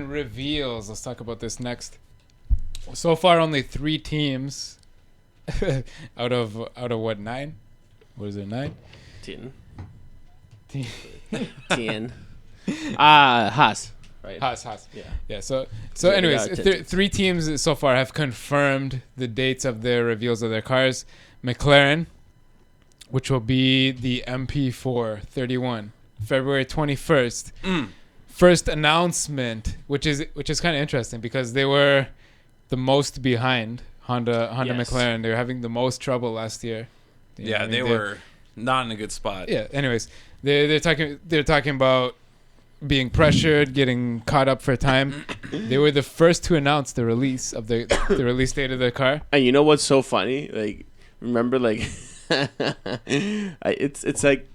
reveals. Let's talk about this next. So far, only 3 teams out of what, 9? What is it, 9? 10. 10. 10. Haas. Right. Haas. Yeah. Yeah. So So they anyways, got 10 3 teams so far have confirmed the dates of their reveals of their cars. McLaren, which will be the MP431, February 21st. First announcement, which is kind of interesting because they were the most behind Honda Yes. McLaren. They were having the most trouble last year. You know what I mean? They were not in a good spot. Yeah. Anyways, they're talking about being pressured, getting caught up for time. They were the first to announce the release of the release date of their car. And you know what's so funny? Like, remember, like, it's like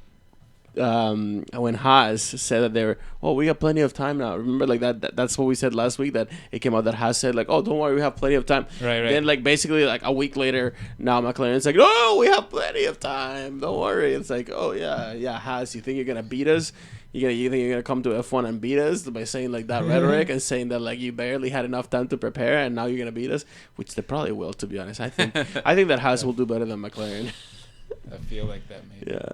when Haas said that they were, we got plenty of time now. Remember, like that's what we said last week, that it came out that Haas said, like, don't worry, we have plenty of time. Right. Then, like, basically, like, a week later, now McLaren's like, oh, we have plenty of time. Don't worry. It's like, oh, yeah, Haas, you think you're going to beat us? You think you're going to come to F1 and beat us by saying, like, that rhetoric and saying that, like, you barely had enough time to prepare and now you're going to beat us? Which they probably will, to be honest. I think that Haas will do better than McLaren. I feel like that, maybe. Yeah.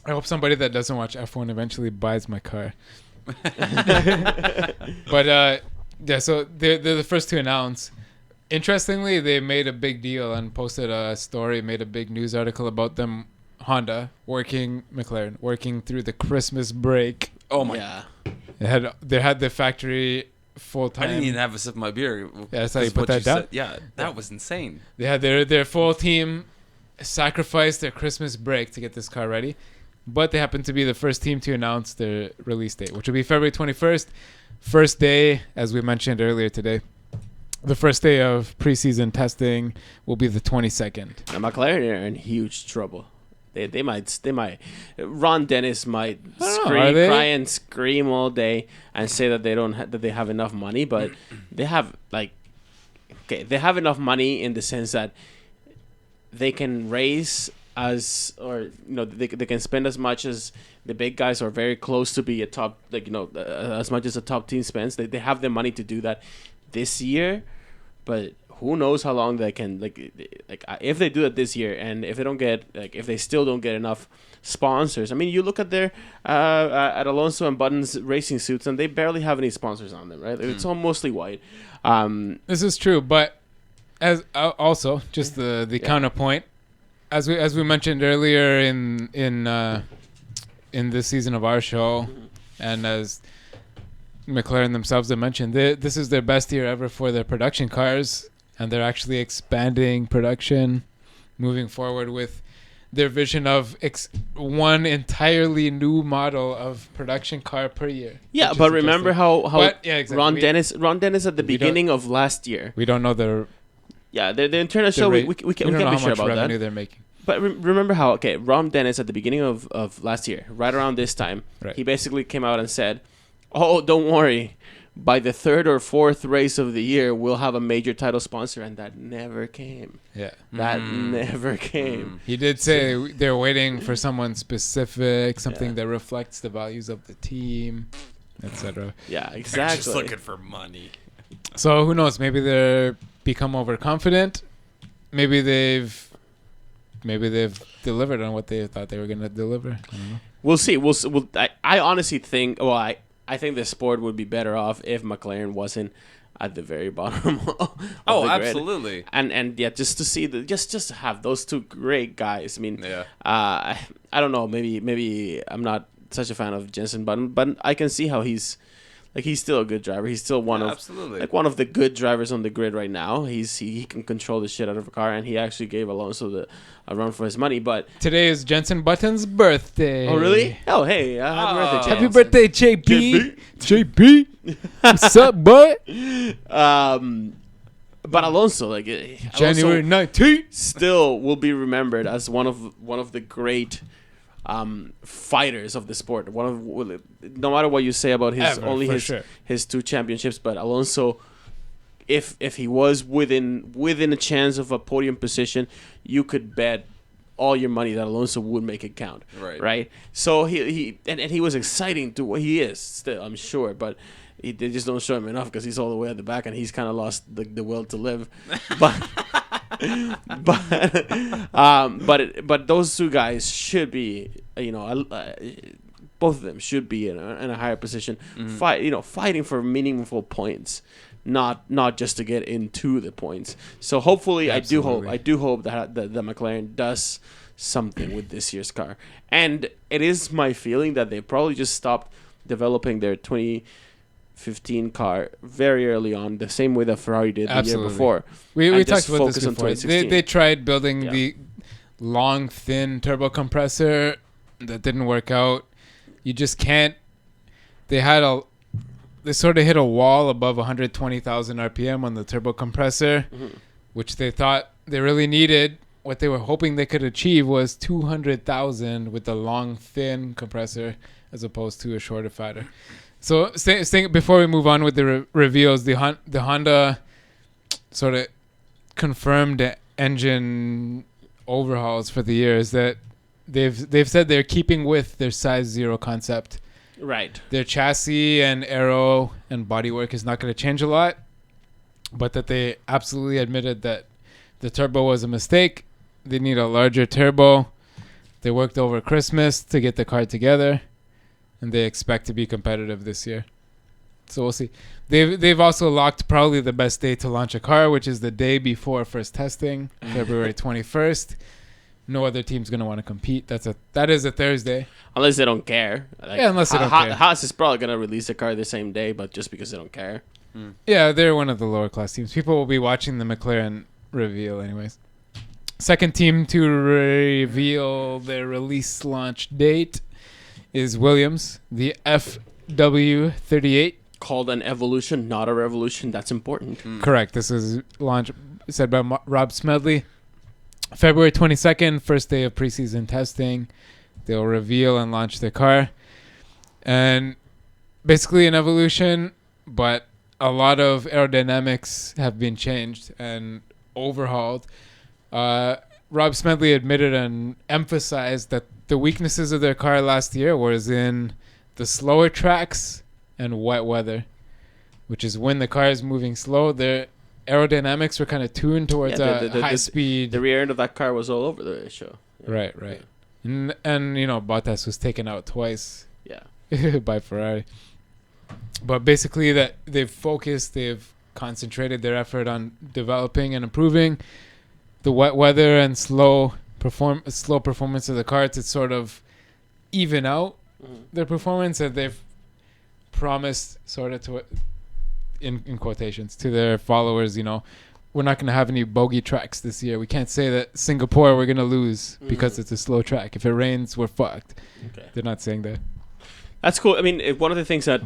I hope somebody that doesn't watch F1 eventually buys my car. But yeah, so they're the first to announce. Interestingly, they made a big deal and posted a story, made a big news article about them, McLaren working through the Christmas break. Oh my! Yeah. They had the factory full time. I didn't even have a sip of my beer. Yeah, that's how you put What that down. said. Yeah, that was insane. They had their full team sacrifice their Christmas break to get this car ready. But they happen to be the first team to announce their release date, which will be February 21st. First day, as we mentioned earlier today, the first day of preseason testing will be the 22nd. And McLaren are in huge trouble. They might. Ron Dennis might cry and scream all day and say that they have enough money, but they have they have enough money in the sense that they can raise they can spend as much as the big guys are very close to be a top, as much as a top team spends. They have the money to do that this year, but who knows how long they can, if they do it this year, and if they still don't get enough sponsors. I mean, you look at their at Alonso and Button's racing suits, and they barely have any sponsors on them, right? It's all mostly white. This is true, but as also just the counterpoint, as we mentioned earlier in this season of our show, and as McLaren themselves have mentioned, this is their best year ever for their production cars, and they're actually expanding production, moving forward with their vision of one entirely new model of production car per year. Yeah, but remember how exactly. Ron Dennis at the beginning of last year. We don't know the internal show. We can't be sure about that. Revenue they're making. But remember how Ron Dennis at the beginning of last year, right around this time, he basically came out and said, "Oh, don't worry. By the 3rd or 4th race of the year, we'll have a major title sponsor," and that never came. Yeah, that never came. He did say they're waiting for someone specific, something that reflects the values of the team, etc. Yeah, They're exactly. just looking for money. So who knows? Maybe they're become overconfident. Maybe they've delivered on what they thought they were going to deliver. I don't know. We'll see. I honestly think. I think the sport would be better off if McLaren wasn't at the very bottom. Of the grid. Absolutely. And yeah, just to see just to have those two great guys. I mean, Yeah. I don't know. Maybe I'm not such a fan of Jensen Button, but I can see how he's still a good driver. He's still one of the good drivers on the grid right now. He can control the shit out of a car, and he actually gave Alonso a run for his money. But today is Jensen Button's birthday. Oh really? Oh hey, happy birthday, Jensen. Happy birthday, JP. JP. What's up, boy? But Alonso, January 19th, still will be remembered as one of the great fighters of the sport. No matter what you say about his 2 championships, but Alonso, if he was within a chance of a podium position, you could bet all your money that Alonso would make it count. Right. Right. So he was exciting to what he is still, I'm sure, but They just don't show him enough because he's all the way at the back and he's kind of lost the will to live. But but those two guys should be, both of them should be in a higher position, fighting for meaningful points, not just to get into the points. So hopefully, Absolutely. I do hope that the McLaren does something with this year's car. And it is my feeling that they probably just stopped developing their 2015 car very early on, the same way that Ferrari did the year before. We talked about this before. They tried building the long, thin turbo compressor. That didn't work out. You just can't. They sort of hit a wall above 120,000 RPM on the turbo compressor, which they thought they really needed. What they were hoping they could achieve was 200,000 with the long, thin compressor as opposed to a shorter, fatter. So before we move on with the reveals, the Honda sort of confirmed engine overhauls for the year is that they've said they're keeping with their size 0 concept. Right. Their chassis and aero and bodywork is not going to change a lot, but that they absolutely admitted that the turbo was a mistake. They need a larger turbo. They worked over Christmas to get the car together, and they expect to be competitive this year. So we'll see. They've also locked probably the best day to launch a car, which is the day before first testing, February 21st. No other team's going to want to compete. That is a Thursday. Unless they don't care. Unless they don't care. Haas is probably going to release a car the same day, but just because they don't care. Yeah, they're one of the lower class teams. People will be watching the McLaren reveal anyways. Second team to reveal their release launch date is Williams, the FW38. Called an evolution, not a revolution. That's important. Correct. This is launch said by Rob Smedley. February 22nd, first day of preseason testing. They'll reveal and launch the car. And basically an evolution, but a lot of aerodynamics have been changed and overhauled. Rob Smedley admitted and emphasized that the weaknesses of their car last year was in the slower tracks and wet weather, which is when the car is moving slow. Their aerodynamics were kind of tuned towards high speed. The rear end of that car was all over the show. Yeah. Right. Yeah. And Bottas was taken out twice. Yeah. By Ferrari. But basically that they've concentrated their effort on developing and improving the wet weather and slow performance of the car to sort of even out their performance, and they've promised sort of to in quotations to their followers, we're not going to have any bogey tracks this year. We can't say that Singapore we're going to lose because it's a slow track. If it rains, we're fucked. Okay. They're not saying that. That's cool. I mean, one of the things that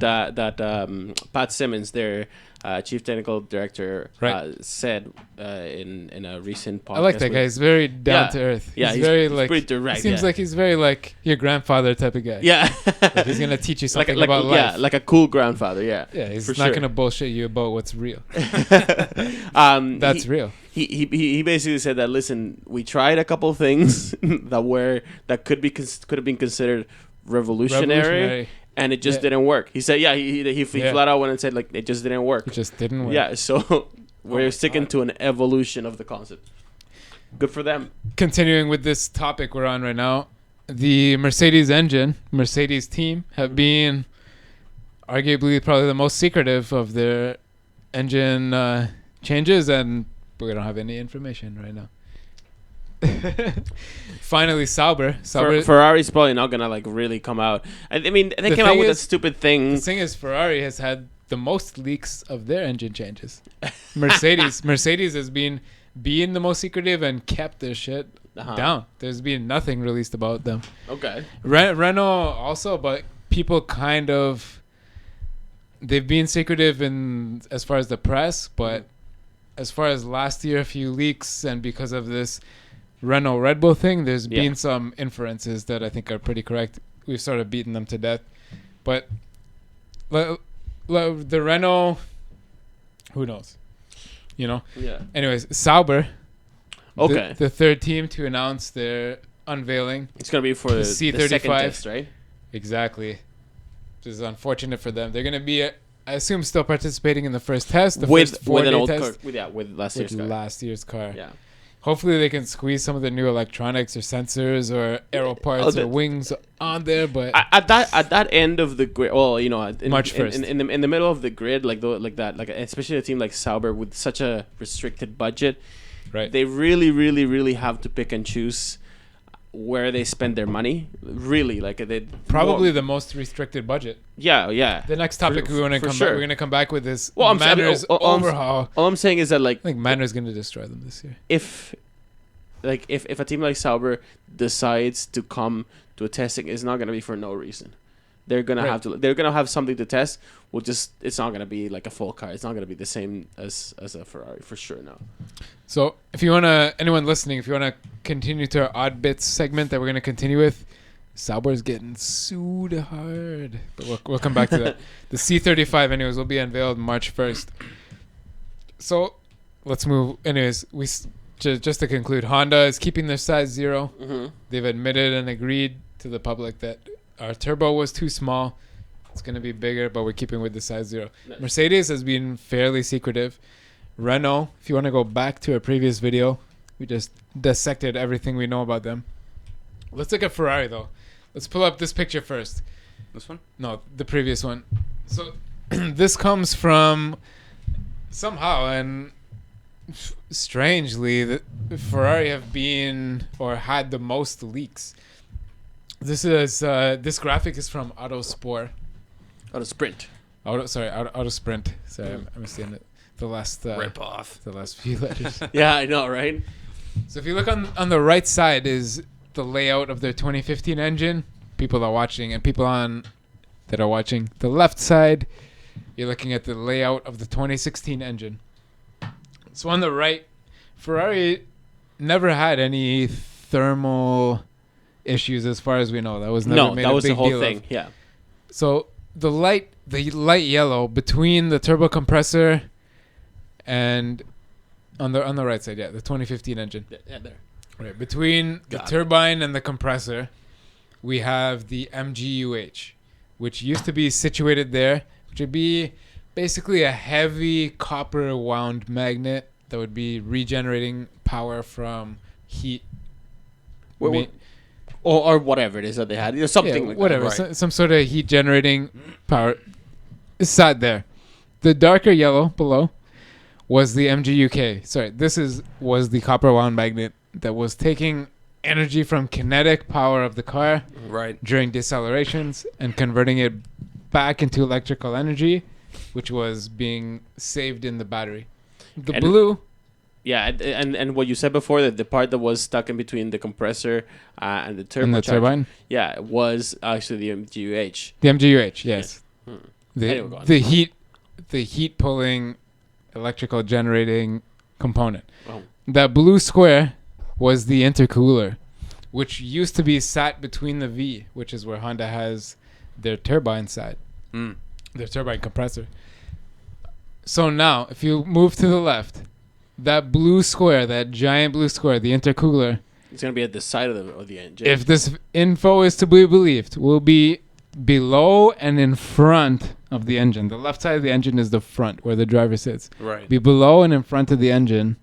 Pat Simmons, their chief technical director, said in a recent podcast. I like that guy. He's very down to earth. Yeah, he's very pretty direct. Seems like he's very like your grandfather type of guy. Yeah, like he's gonna teach you something about life. Yeah, like a cool grandfather. Yeah, he's not gonna bullshit you about what's real. That's real. He basically said that, listen, we tried a couple things that could have been considered revolutionary, and it just didn't work. He said, he flat out went and said, like, it just didn't work. It just didn't work. Yeah, so we're sticking to an evolution of the concept. Good for them. Continuing with this topic we're on right now, the Mercedes team have been arguably probably the most secretive of their engine changes, and we don't have any information right now. Finally, Sauber. Ferrari's probably not gonna really come out. I mean, they came out with a stupid thing. The thing is, Ferrari has had the most leaks of their engine changes. Mercedes has been the most secretive and kept their shit down. There's been nothing released about them. Okay. Renault also, but people they've been secretive in as far as the press, but as far as last year, a few leaks, and because of this Renault Red Bull thing, there's been some inferences that I think are pretty correct. We've sort of beaten them to death. But the Renault, who knows? Yeah. Anyways, Sauber, the third team to announce their unveiling. It's going to be for the second test, right? Exactly. Which is unfortunate for them. They're going to be I assume still participating in the first test, the with first 4-day an old test car, with last with year's car. last year's car. Yeah. Hopefully they can squeeze some of the new electronics or sensors or aero parts or wings on there. But at that end of the grid, well, you know, March 1st. in the middle of the grid, like especially a team like Sauber with such a restricted budget, right, they really have to pick and choose where they spend their money. Really, like they probably the most restricted budget. Yeah. The next topic we're going to come back. We're going to come back with this Mannor's overhaul. All I'm saying is that, like, I think Mannor's going to destroy them this year. If a team like Sauber decides to come to a testing, it's not going to be for no reason. They're gonna have to. They're gonna have something to test. It's not gonna be like a full car. It's not gonna be the same as a Ferrari for sure. No. So if you wanna, anyone listening, if you wanna continue to our odd bits segment that we're gonna continue with, Sauber's getting sued hard, but we'll come back to that. The C35, anyways, will be unveiled March 1st. So let's move. Anyways, just to conclude, Honda is keeping their size 0. Mm-hmm. They've admitted and agreed to the public that our turbo was too small. It's going to be bigger, but we're keeping with the size 0. Nice. Mercedes has been fairly secretive. Renault, if you want to go back to a previous video, we just dissected everything we know about them. Let's look at Ferrari, though. Let's pull up this picture first. This one? No, the previous one. So this comes from somehow, and strangely, the Ferrari have been or had the most leaks. This graphic is from Autospor. Autosprint. Autosprint. Sorry, I'm seeing the last rip off. The last few letters. Yeah, I know, right? So if you look on the right side is the layout of their 2015 engine. People are watching, and that are watching the left side, you're looking at the layout of the 2016 engine. So on the right, Ferrari never had any thermal issues as far as we know. That was never made a big deal. No, that was the whole thing. Of. Yeah. So the light yellow between the turbo compressor and on the right side, the 2015 engine. Yeah, there. Right, between the turbine and the compressor, we have the MGUH, which used to be situated there, which would be basically a heavy copper wound magnet that would be regenerating power from heat. Or whatever it is that they had. Something like whatever, that. Right. Some sort of heat generating power. It's sat there. The darker yellow below was the MGUK. Sorry, was the copper wound magnet that was taking energy from kinetic power of the car during decelerations and converting it back into electrical energy, which was being saved in the battery. The blue. Yeah, and what you said before, that the part that was stuck in between the compressor and the turbine, was actually the MGUH. The MGUH, yes. Yeah. The heat pulling electrical generating component. Oh. That blue square was the intercooler, which used to be sat between the V, which is where Honda has their turbine side, their turbine compressor. So now, if you move to the left, that blue square, that giant blue square, the intercooler, it's going to be at the side of the engine. if this info is to be believed, will be below and in front of the engine. The left side of the engine is the front, where the driver sits. Right. Be below and in front of the engine,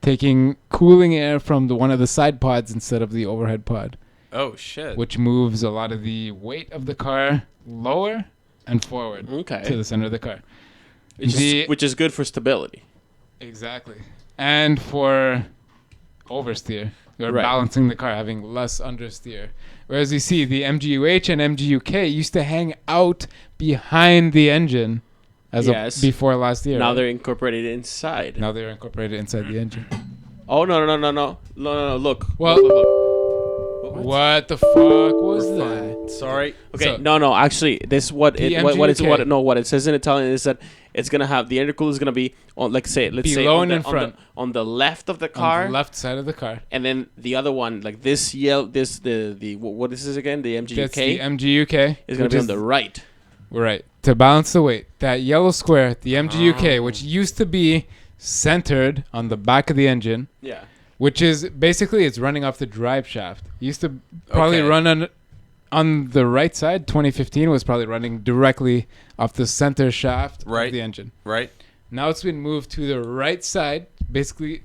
taking cooling air from one of the side pods instead of the overhead pod. Oh, shit. Which moves a lot of the weight of the car lower and forward to the center of the car. Which is good for stability. Exactly. And for oversteer. You're balancing the car, having less understeer. Whereas you see the MGUH and MGUK used to hang out behind the engine before last year. Now they're incorporated inside. Now they're incorporated inside the engine. Oh, no. Look. Well, look. What the fuck was that? Sorry. Okay, so, no. Actually, this what it says in Italian is that it's gonna have the intercooler is gonna be on, let's say on the left of the car, on the left side of the car, and then the other one, like this what is this again? The MGUK. That's the MGUK is gonna be on the right. Right, to balance the weight. That yellow square, the MGUK, which used to be centered on the back of the engine. Yeah. Which is basically it's running off the drive shaft. It used to probably run on the right side, 2015 was probably running directly off the center shaft of the engine. Right. Now it's been moved to the right side. Basically,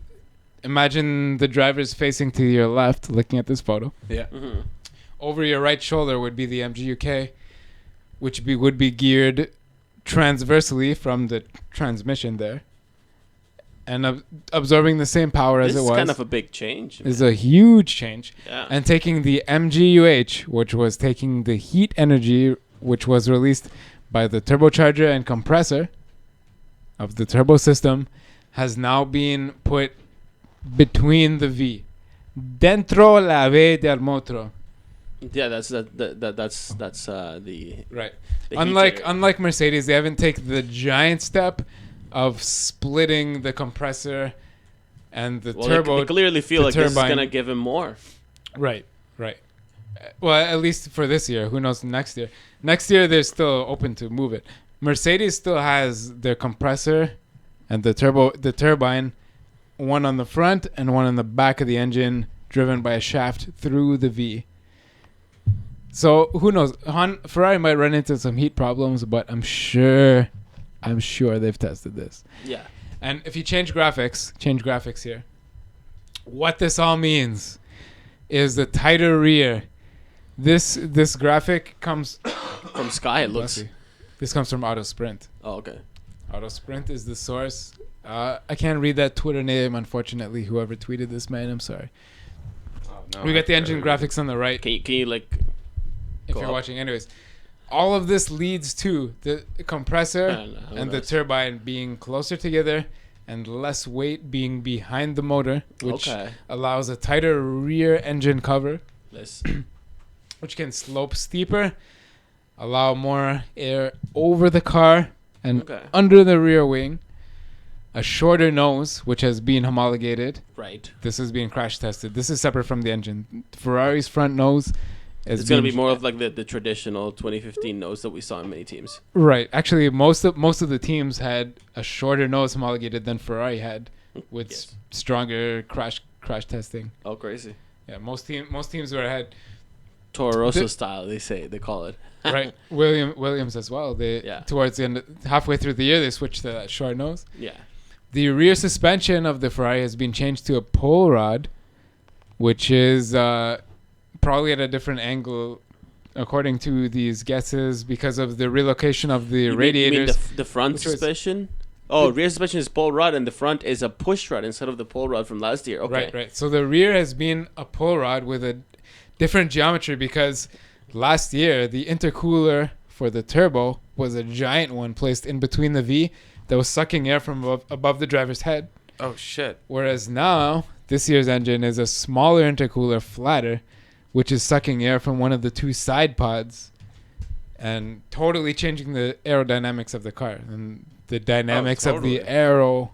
imagine the driver's facing to your left, looking at this photo. Yeah. Mm-hmm. Over your right shoulder would be the MGUK, which would be geared transversely from the transmission there, and absorbing the same power as it was. This is kind of a big change. Is a huge change. Yeah. And taking the MGUH, which was taking the heat energy, which was released by the turbocharger and compressor of the turbo system, has now been put between the V. Dentro la V del motor. Yeah, that's the right. The Unlike Mercedes, they haven't taken the giant step of splitting the compressor and the turbo. They clearly feel like turbine. this is gonna give him more. Right. Well, at least for this year. Who knows next year? Next year, they're still open to move it. Mercedes still has their compressor and the turbine, one on the front and one on the back of the engine, driven by a shaft through the V. So who knows? Ferrari might run into some heat problems, but I'm sure they've tested this. Yeah. And if you change graphics here, what this all means is the tighter rear. This graphic comes from Sky. It looks. This comes from Autosprint. Oh, okay. Autosprint is the source. I can't read that Twitter name, unfortunately. Whoever tweeted this, man, I'm sorry. No, we got the engine graphics on the right. Can you like? If you're watching, anyways, all of this leads to the compressor and the turbine being closer together and less weight being behind the motor, which allows a tighter rear engine cover, which can slope steeper, allow more air over the car and under the rear wing. A shorter nose, which has been homologated. Right. This is being crash tested. This is separate from the engine. Ferrari's front nose. It's going to be more of like the traditional 2015 nose that we saw in many teams. Right. Actually, most of the teams had a shorter nose homologated than Ferrari had, with stronger crash testing. Oh, crazy! Yeah, most teams were ahead. Toro Rosso style, they call it. Right. Williams as well. Towards the end, halfway through the year, they switched to that short nose. Yeah. The rear suspension of the Ferrari has been changed to a pull rod, which is probably at a different angle, according to these guesses, because of the relocation of the radiators. You mean the front suspension? Rear suspension is pull rod, and the front is a push rod instead of the pull rod from last year. Okay. Right. So the rear has been a pull rod with a different geometry, because last year the intercooler for the turbo was a giant one placed in between the V that was sucking air from above the driver's head. Oh, shit. Whereas now, this year's engine is a smaller intercooler, flatter, which is sucking air from one of the two side pods and totally changing the aerodynamics of the car and the dynamics of the aero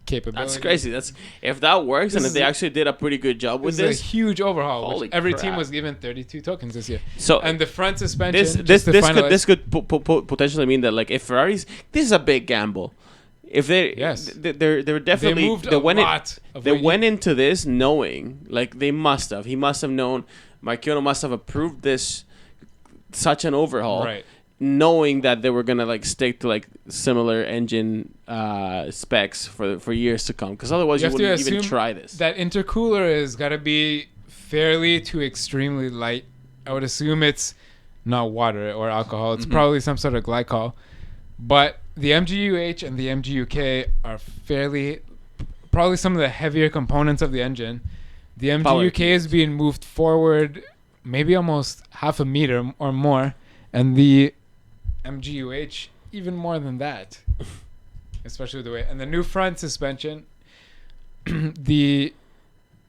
capability. That's crazy. If that works, and if they actually did a pretty good job with this. It's a huge overhaul. Every team was given 32 tokens this year. So, and the front suspension. This could potentially mean that, like, if Ferraris, this is a big gamble. If they're definitely they went into this knowing, like, he must have known, Marchionne must have approved this such an overhaul, right, knowing that they were gonna like stick to like similar engine specs for years to come, because otherwise you wouldn't even try this. That intercooler is gotta be fairly to extremely light. I would assume it's not water or alcohol. It's probably some sort of glycol. But the MGUH and the MGUK are probably some of the heavier components of the engine. The MGUK is being moved forward maybe almost half a meter or more, and the MGUH even more than that, especially the way. And the new front suspension, the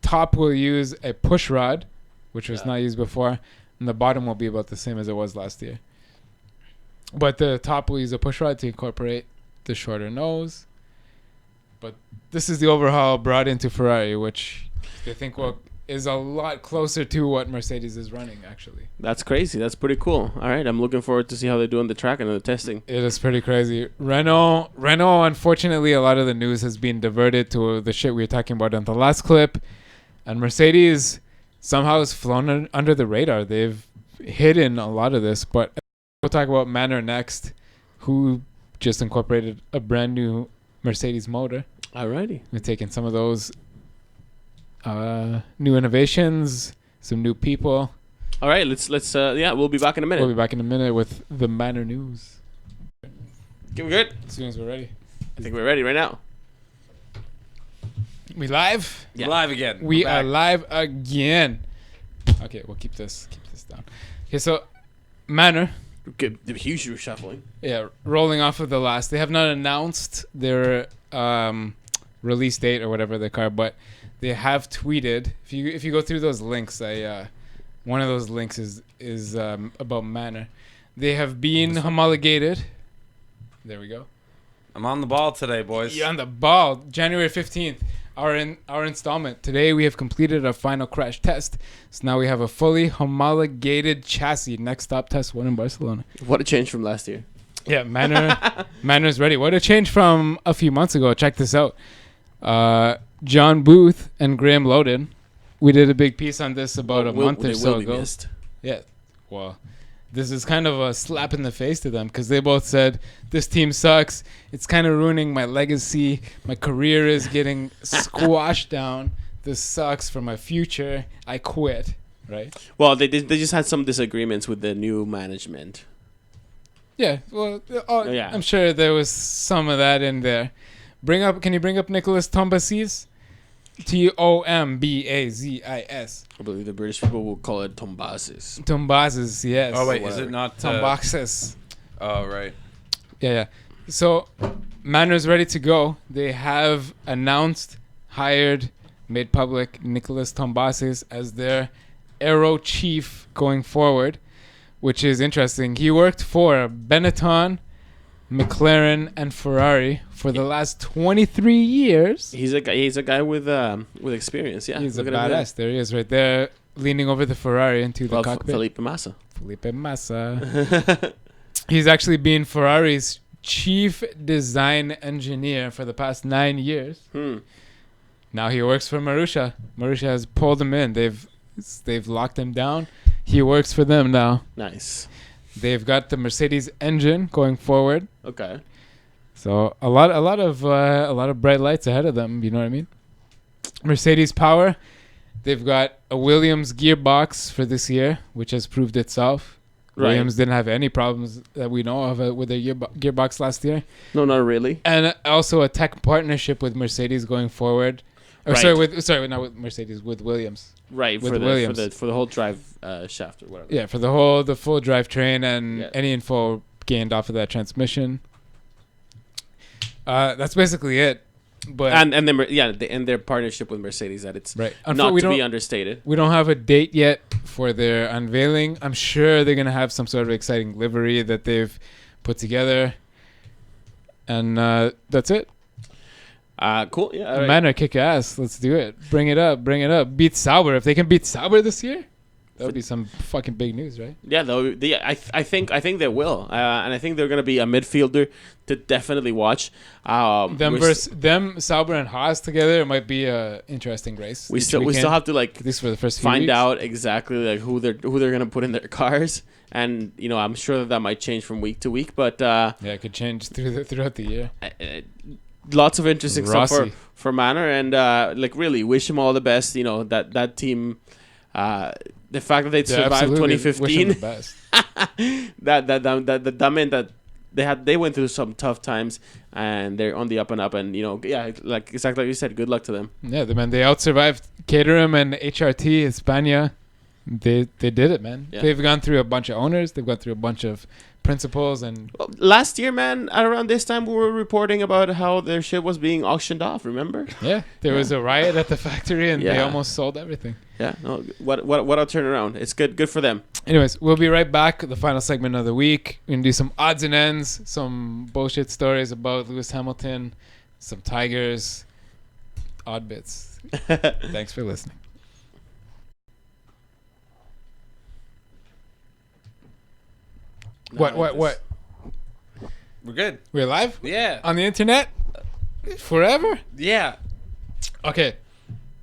top will use a push rod, which was not used before, and the bottom will be about the same as it was last year. But the top will use a push rod to incorporate the shorter nose. But this is the overhaul brought into Ferrari, which they think is a lot closer to what Mercedes is running, actually. That's crazy. That's pretty cool. All right, I'm looking forward to see how they do on the track and the testing. It is pretty crazy. Renault, unfortunately, a lot of the news has been diverted to the shit we were talking about in the last clip. And Mercedes somehow has flown under the radar. They've hidden a lot of this, but we'll talk about Manor next, who just incorporated a brand new Mercedes motor. Alrighty. We're taking some of those new innovations, some new people. All right, let's we'll be back in a minute. We'll be back in a minute with the Manor news. Okay, we good? As soon as we're ready. I think we're ready right now. We live? Yeah. Live again. We are live again. Okay, we'll keep this down. Okay, so Manor. Okay, the huge reshuffling. Yeah, rolling off of the last. They have not announced their release date or whatever they call it, but they have tweeted. If you go through those links, one of those links is about Manor. They have been homologated. There we go. I'm on the ball today, boys. You're on the ball. January 15th. Our installment. Today we have completed our final crash test. So now we have a fully homologated chassis. Next stop, test 1 in Barcelona. What a change from last year. Yeah, Manor's ready. What a change from a few months ago. Check this out. John Booth and Graham Loden. We did a big piece on this about a month or so ago. Yeah. Well, this is kind of a slap in the face to them because they both said, this team sucks. It's kind of ruining my legacy. My career is getting squashed down. This sucks for my future. I quit. Right? Well, they just had some disagreements with the new management. Yeah. Well, yeah. I'm sure there was some of that in there. Can you bring up Nicholas Tombazis? Tombazis. I believe the British people will call it Tombazis. Tombazis, yes. Oh wait, is it not Tombaxis? Oh right. Yeah. So Manor's ready to go. They have announced, hired, made public Nicholas Tombazis as their aero chief going forward, which is interesting. He worked for Benetton, McLaren, and Ferrari for the last 23 years. He's a guy with experience. Yeah, he's a badass. There he is, right there, leaning over the Ferrari into the cockpit. Felipe Massa. He's actually been Ferrari's chief design engineer for the past 9 years. Now he works for Marussia. Marussia has pulled him in. They've locked him down. He works for them now. Nice. They've got the Mercedes engine going forward. Okay. So a lot of bright lights ahead of them. You know what I mean? Mercedes power. They've got a Williams gearbox for this year, which has proved itself. Right. Williams didn't have any problems that we know of with their gearbox last year. No, not really. And also a tech partnership with Mercedes going forward. Or right. Not with Mercedes, with Williams. Right, with Williams. For the whole drive shaft or whatever. Yeah, for the full drivetrain and any info gained off of that transmission. That's basically it. But and their partnership with Mercedes, that it's right. not to be understated. We don't have a date yet for their unveiling. I'm sure they're gonna have some sort of exciting livery that they've put together. And that's it. Cool. Yeah. Right. Manor, kick ass. Let's do it. Bring it up. Beat Sauber. If they can beat Sauber this year, that would be some fucking big news, right? Yeah, though. I think they will, and I think they're gonna be a midfielder to definitely watch. Them, Sauber and Haas together. It might be a interesting race. We still have to at least for the first find out exactly who they're gonna put in their cars, and I'm sure that might change from week to week, but it could change throughout the year. Lots of interesting stuff for Manor, and really wish them all the best. That team. The fact that they survived 2015, that meant that they went through some tough times, and they're on the up and up. And exactly like you said, good luck to them. Yeah, they out-survived Caterham and HRT Hispania. They did it, man. Yeah. They've gone through a bunch of owners. They've gone through a bunch of principals. And last year, man, around this time, we were reporting about how their shit was being auctioned off. Remember? Yeah, there was a riot at the factory, and they almost sold everything. Yeah, no, what a turnaround. It's good for them. Anyways, we'll be right back. The final segment of the week. We're gonna do some odds and ends, some bullshit stories about Lewis Hamilton, some Tigers, odd bits. Thanks for listening. What? We're good. We're live? Yeah. On the internet? Forever? Yeah. Okay.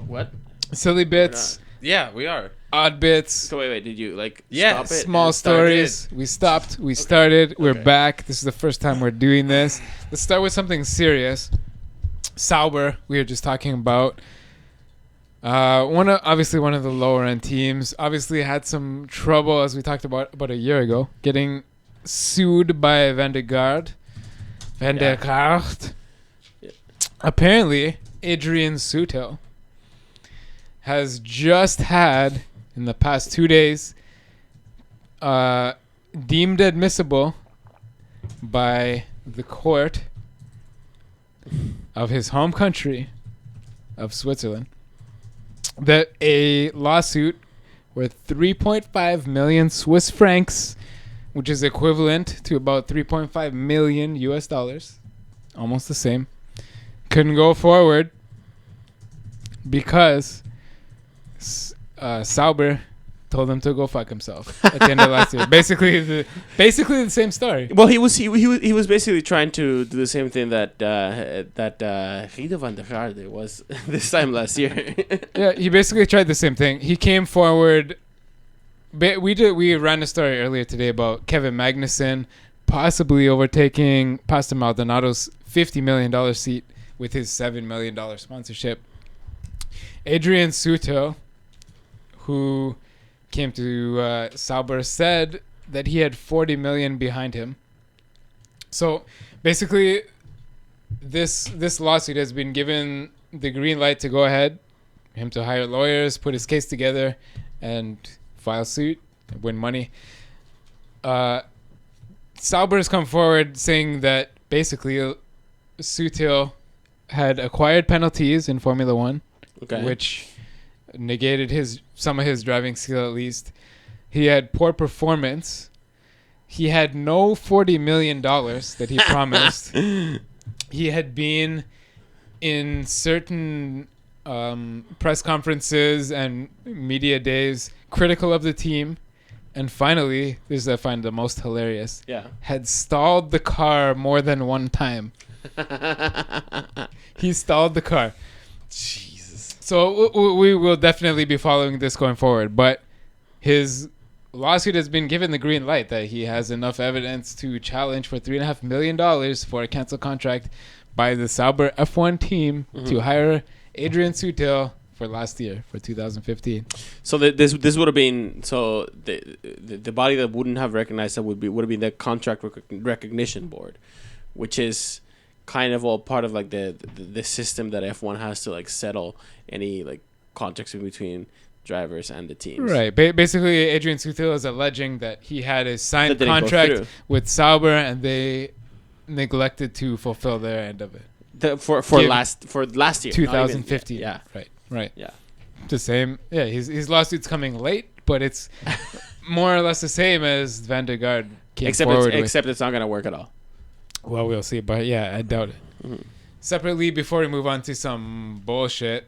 What? Silly bits. Yeah, we are. odd bits. So wait, did you stop it? Small stories. We stopped. We started. We're back. This is the first time we're doing this. Let's start with something serious. Sauber. We were just talking about. One of the lower end teams. Obviously had some trouble, as we talked about a year ago, getting sued by Van der Gaard. Yeah. Apparently, Adrian Sutil has just had, in the past 2 days, deemed admissible by the court of his home country of Switzerland that a lawsuit worth 3.5 million Swiss francs, which is equivalent to about 3.5 million US dollars, almost the same, couldn't go forward because Sauber told him to go fuck himself at the end of last year. Basically the same story. Well, he was basically trying to do the same thing that Guido van der Garde was this time last year. Yeah, he basically tried the same thing. He came forward. We ran a story earlier today about Kevin Magnussen possibly overtaking Pastor Maldonado's $50 million seat with his $7 million sponsorship. Adrian Sutil, who came to Sauber, said that he had 40 million behind him. So basically, this lawsuit has been given the green light to go ahead, him to hire lawyers, put his case together, and file suit, win money. Sauber has come forward saying that basically Sutil had acquired penalties in Formula One, which negated some of his driving skill at least. He had poor performance. He had no $40 million that he promised. He had been in certain press conferences and media days critical of the team. And finally, this is I find the most hilarious. Yeah. Had stalled the car more than one time. He stalled the car. Jesus. So we will definitely be following this going forward. But his lawsuit has been given the green light that he has enough evidence to challenge for $3.5 million for a canceled contract by the Sauber F1 team to hire Adrian Sutil for last year, for 2015. So this would have been the body that wouldn't have recognized that would have been the contract recognition board, which is kind of all part of like the system that F1 has to like settle any like contracts in between drivers and the teams. Right. Basically, Adrian Sutil is alleging that he had a signed contract with Sauber and they neglected to fulfill their end of it. For last year, 2015. Yeah. Right. Yeah. The same. Yeah. His lawsuit's coming late, but it's more or less the same as Van der Gaard came forward with. Except it's not going to work at all. Well, we'll see. But yeah, I doubt it. Mm-hmm. Separately, before we move on to some bullshit,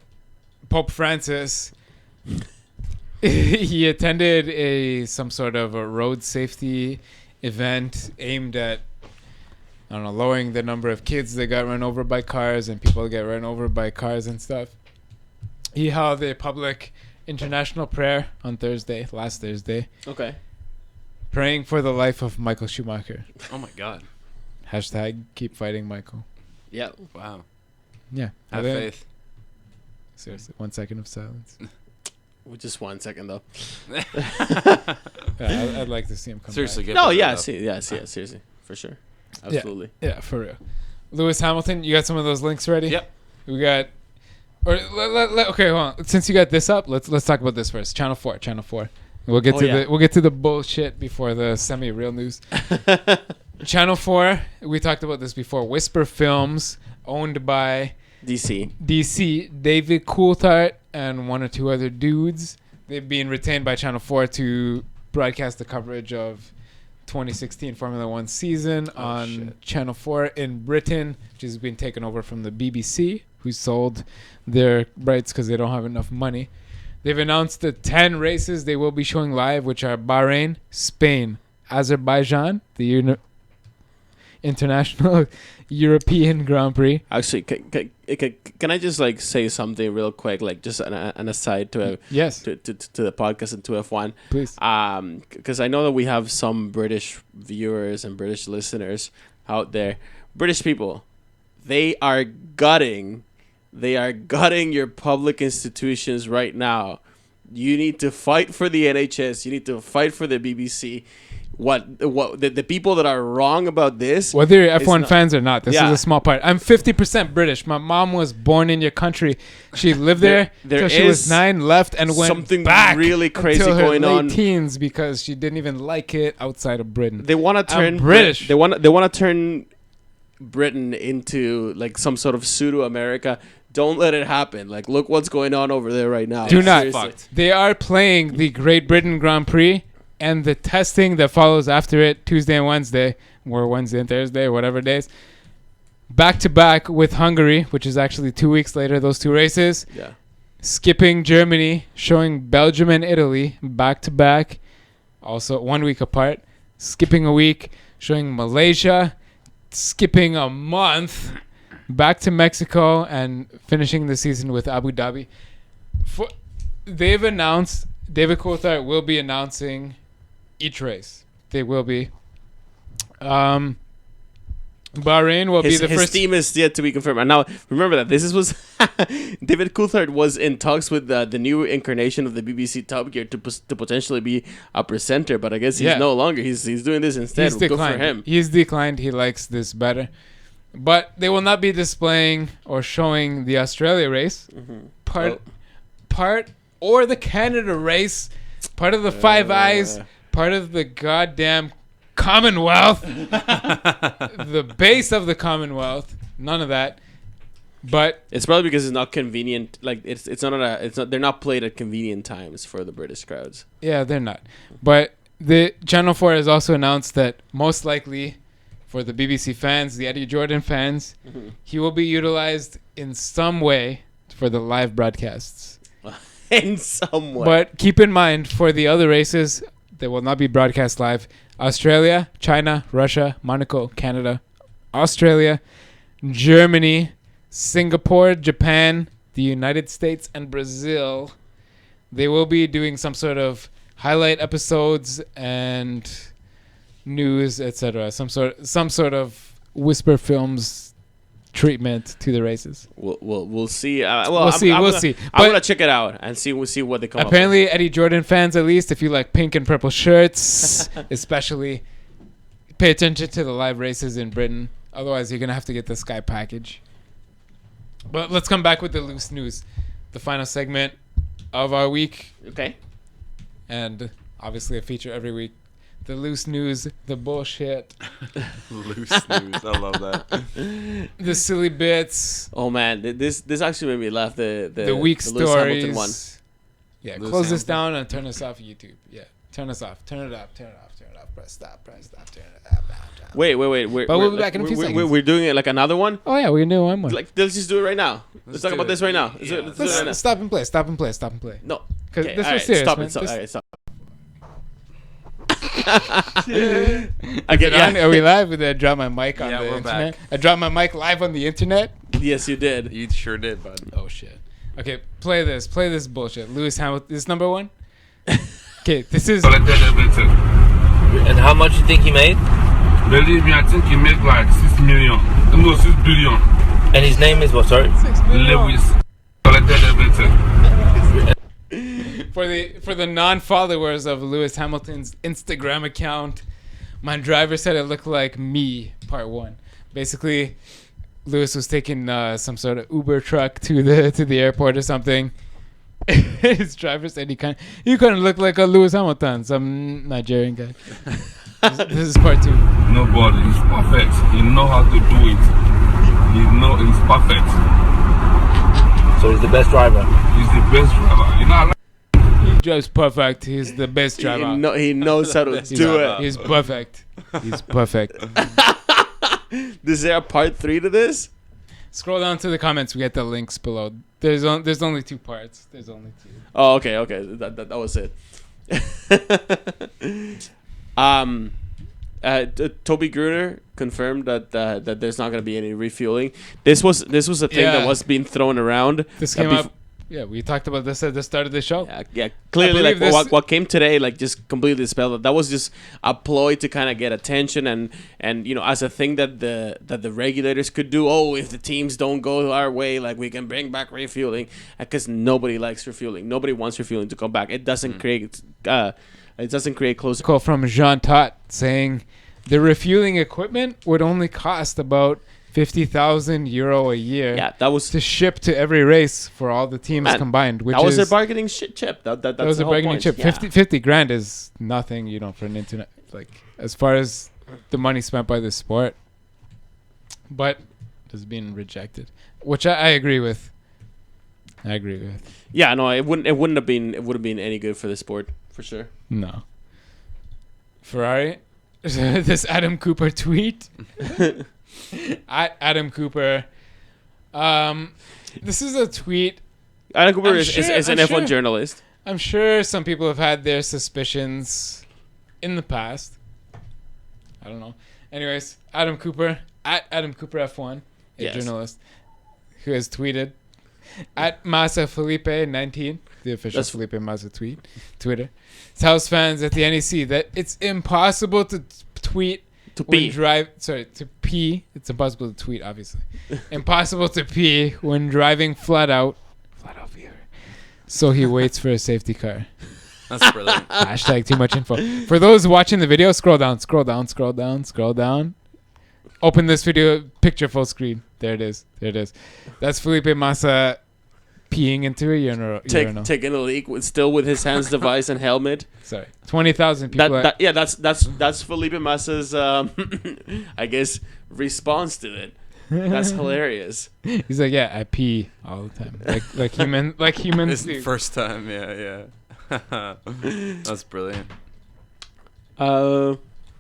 Pope Francis, he attended some sort of a road safety event aimed at, I don't know, lowering the number of kids that got run over by cars and people that get run over by cars and stuff. He held a public international prayer on last Thursday. Okay. Praying for the life of Michael Schumacher. Oh my God. # keep fighting Michael. Yeah. Wow. Yeah. Have faith. Seriously, 1 second of silence. Just 1 second though. I'd like to see him come seriously, back. No, yeah, seriously, for sure, absolutely. Yeah, for real. Lewis Hamilton, you got some of those links ready? Yep. We got. Okay, hold on. Since you got this up, let's talk about this first. Channel 4. We'll get to the bullshit before the semi-real news. Channel 4. We talked about this before. Whisper Films, owned by DC, David Coulthard, and one or two other dudes. They've been retained by Channel 4 to broadcast the coverage of 2016 Formula One season on Channel 4 in Britain, which has been taken over from the BBC, who sold their rights because they don't have enough money. They've announced the 10 races they will be showing live, which are Bahrain, Spain, Azerbaijan, the International European Grand Prix. Actually, can I just like say something real quick, like just an aside to yes to the podcast and to F1, please? Because I know that we have some British viewers and British listeners out there. British people, they are gutting your public institutions right now. You need to fight for the NHS. You need to fight for the BBC. The people that are wrong about this, whether you're F1 fans or not, this is a small part. I'm 50% British. My mom was born in your country. She lived there until she was 9, left and went something back really crazy until her going late on. teens because she didn't even like it outside of Britain. They want to turn British. They want to turn Britain into like some sort of pseudo America. Don't let it happen. Like, look what's going on over there right now. Do not. Seriously. They are playing the Great Britain Grand Prix and the testing that follows after it, Tuesday and Wednesday, or Wednesday and Thursday, or whatever days, back to back with Hungary, which is actually 2 weeks later, those two races. Yeah. Skipping Germany, showing Belgium and Italy back to back, also 1 week apart. Skipping a week, showing Malaysia, skipping a month, back to Mexico, and finishing the season with Abu Dhabi. They've announced, David Coulthard will be announcing each race. They will be. Bahrain will be the first. His team is yet to be confirmed. And now, remember that this was David Coulthard was in talks with the new incarnation of the BBC Top Gear to potentially be a presenter, but I guess he's no longer. He's doing this instead. He's declined. Good for him. He's declined. He likes this better. But they will not be displaying or showing the Australia race, part or the Canada race, part of the Five Eyes, part of the goddamn Commonwealth, the base of the Commonwealth. None of that. But it's probably because it's not convenient. Like it's not. They're not played at convenient times for the British crowds. Yeah, they're not. But the Channel 4 has also announced that most likely, for the BBC fans, the Eddie Jordan fans, he will be utilized in some way for the live broadcasts. In some way. But keep in mind, for the other races, they will not be broadcast live. Australia, China, Russia, Monaco, Canada, Australia, Germany, Singapore, Japan, the United States, and Brazil. They will be doing some sort of highlight episodes and news, etc. Some sort of whisper films treatment to the races. We'll see. We'll see. I'm gonna check it out and see what they come up with. Apparently, Eddie Jordan fans, at least, if you like pink and purple shirts, especially, pay attention to the live races in Britain. Otherwise, you're gonna have to get the Sky package. But let's come back with the loose news, the final segment of our week. Okay. And obviously a feature every week. The loose news, the bullshit. Loose news. I love that. The silly bits. Oh man, this actually made me laugh. The weak the Lewis Hamilton stories. one. Yeah, Lewis close this Hamilton. down and turn us off YouTube. Yeah, turn us off. Turn it up. Turn it off. Turn it off. Press stop. Press stop. Turn it up. Wait. But we'll be back in a few seconds. We're doing it like another one. Oh yeah, we can do one more. Like let's just do it right now. Let's talk do about it. this right now. Yeah. Let's do it right now. Stop and play. Stop and play. Stop and play. No. Because Okay, this all was right, serious. stop man. it. Stop. This- All right, stop. Is Okay, it on? yeah. Are we live? Did I drop my mic on Yeah, the we're internet? back. I dropped my mic live on the internet. Yes, you did. You sure did, bud. Oh shit. Okay, play this. Play this bullshit. Lewis Hamilton. This is number one. Okay, this is. Collected everything. And how much you think he made? Believe me, I think he made like 6 million. No, 6 billion. And his name is what? Sorry. Lewis. Collected everything. For the non-followers of Lewis Hamilton's Instagram account, my driver said it looked like Me Part 1. Basically, Lewis was taking some sort of Uber truck to the airport or something. His driver said he kind of looked like a Lewis Hamilton, some Nigerian guy. This is Part 2. Nobody is perfect. He know how to do it. He know he's perfect. So he's the best driver. He's the best driver. You know, I like He drives perfect. He's the best driver. He knows how to do it. He's perfect. He's perfect. Is there a part 3 to this? Scroll down to the comments. We get the links below. There's only 2 parts. There's only 2. Oh, okay. That was it. Toby Gruner confirmed that that there's not going to be any refueling. This was a thing that was being thrown around. This came up. Yeah, we talked about this at the start of the show. Yeah. Clearly, like what came today, like just completely dispelled. That was just a ploy to kind of get attention and as a thing that the regulators could do. Oh, if the teams don't go our way, like we can bring back refueling, because nobody likes refueling. Nobody wants refueling to come back. It doesn't create. It doesn't create close. Call from Jean Tot saying the refueling equipment would only cost about €50,000 a year. Yeah, that was to ship to every race for all the teams combined. Which that was their bargaining chip. That was a bargaining chip. Yeah. 50 grand is nothing, for an internet. Like as far as the money spent by the sport, but it's being rejected, which I agree with. Yeah, no, it wouldn't have been any good for the sport for sure. No. Ferrari, this Adam Cooper tweet. At Adam Cooper. This is a tweet. Adam Cooper is an F1 journalist. I'm sure some people have had their suspicions in the past. I don't know. Anyways, Adam Cooper, at Adam Cooper F1, a journalist, who has tweeted at Massa Felipe 19, the official Felipe Massa Twitter, tells fans at the NEC that it's impossible to tweet to pee. It's impossible to tweet, obviously. Impossible to pee when driving flat out fever. So he waits for a safety car. That's brilliant. Hashtag too much info. For those watching the video, scroll down. Open this video picture full screen. There it is. That's Felipe Massa peeing into a urinal. Taking a leak with his hands, device, and helmet. Sorry, 20,000 people. That's Felipe Massa's I guess response to it. That's hilarious. He's like, I pee all the time, like humans. It's the first time, yeah. That's brilliant.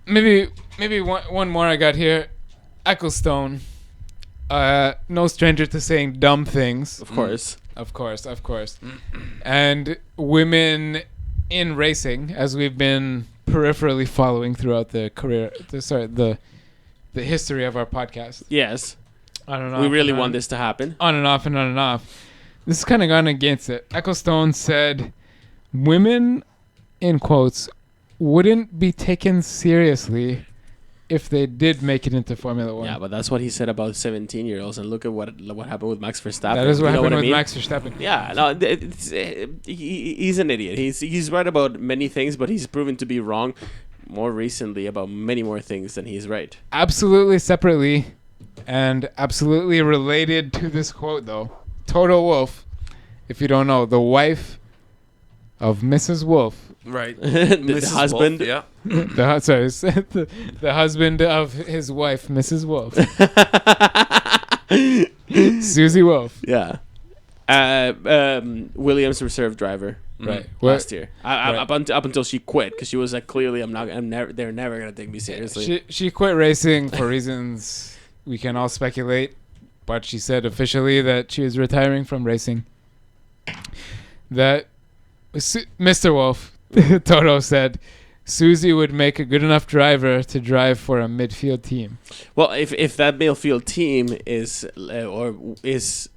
Maybe one more I got here. Ecclestone, no stranger to saying dumb things. Of course. And women in racing, as we've been peripherally following throughout the history of our podcast. Yes. On and off. We really want this to happen. On and off. This has kind of gone against it. Ecclestone said women, in quotes, wouldn't be taken seriously if they did make it into Formula 1. Yeah, but that's what he said about 17-year-olds, and look at what happened with Max Verstappen. That is what happened with Max Verstappen. Yeah, no, he's an idiot. He's right about many things, but he's proven to be wrong more recently about many more things than he's right. Absolutely separately, and absolutely related to this quote, though. Toto Wolff, if you don't know, the wife of Mrs. Wolff. Right. the husband. Wolf, yeah. The husband of his wife, Mrs. Wolff. Susie Wolff. Yeah. Williams reserve driver. Right. Last year. Up until she quit, because she was like, clearly they're never going to take me seriously. She quit racing for reasons we can all speculate, but she said officially that she was retiring from racing. That Mr. Wolff, Toto said, Susie would make a good enough driver to drive for a midfield team. Well, if that midfield team is the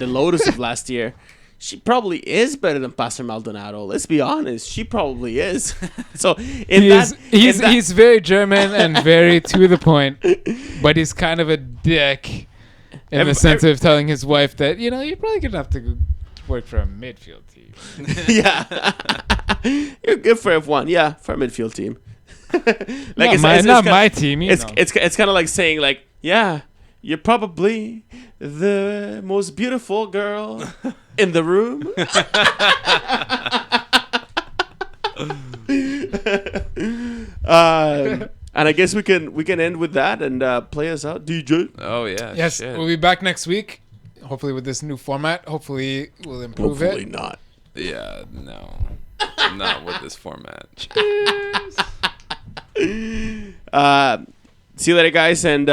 Lotus of last year, she probably is better than Pastor Maldonado. Let's be honest, she probably is. So he's very German and very to the point, but he's kind of a dick in the sense of telling his wife that you're probably good enough to work for a midfield team. Yeah. You're good for F1. Yeah, for a midfield team. Not my team. It's kind of like saying, like, yeah, you're probably the most beautiful girl in the room. And I guess we can end with that and play us out, DJ. Oh yeah. Yes, shit. We'll be back next week. Hopefully with this new format. Hopefully we'll improve it. Hopefully not. Yeah, no. Not with this format. Cheers. See you later, guys, and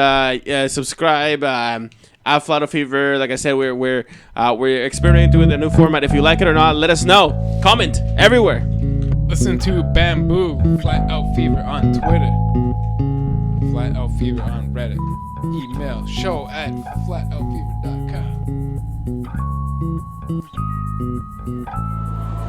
subscribe. At Flat Fever, like I said, we're experimenting with a new format. If you like it or not, let us know. Comment everywhere. Listen to Bamboo Flat Out Fever on Twitter. Flat Out Fever on Reddit. Email show@flatoutfever.com.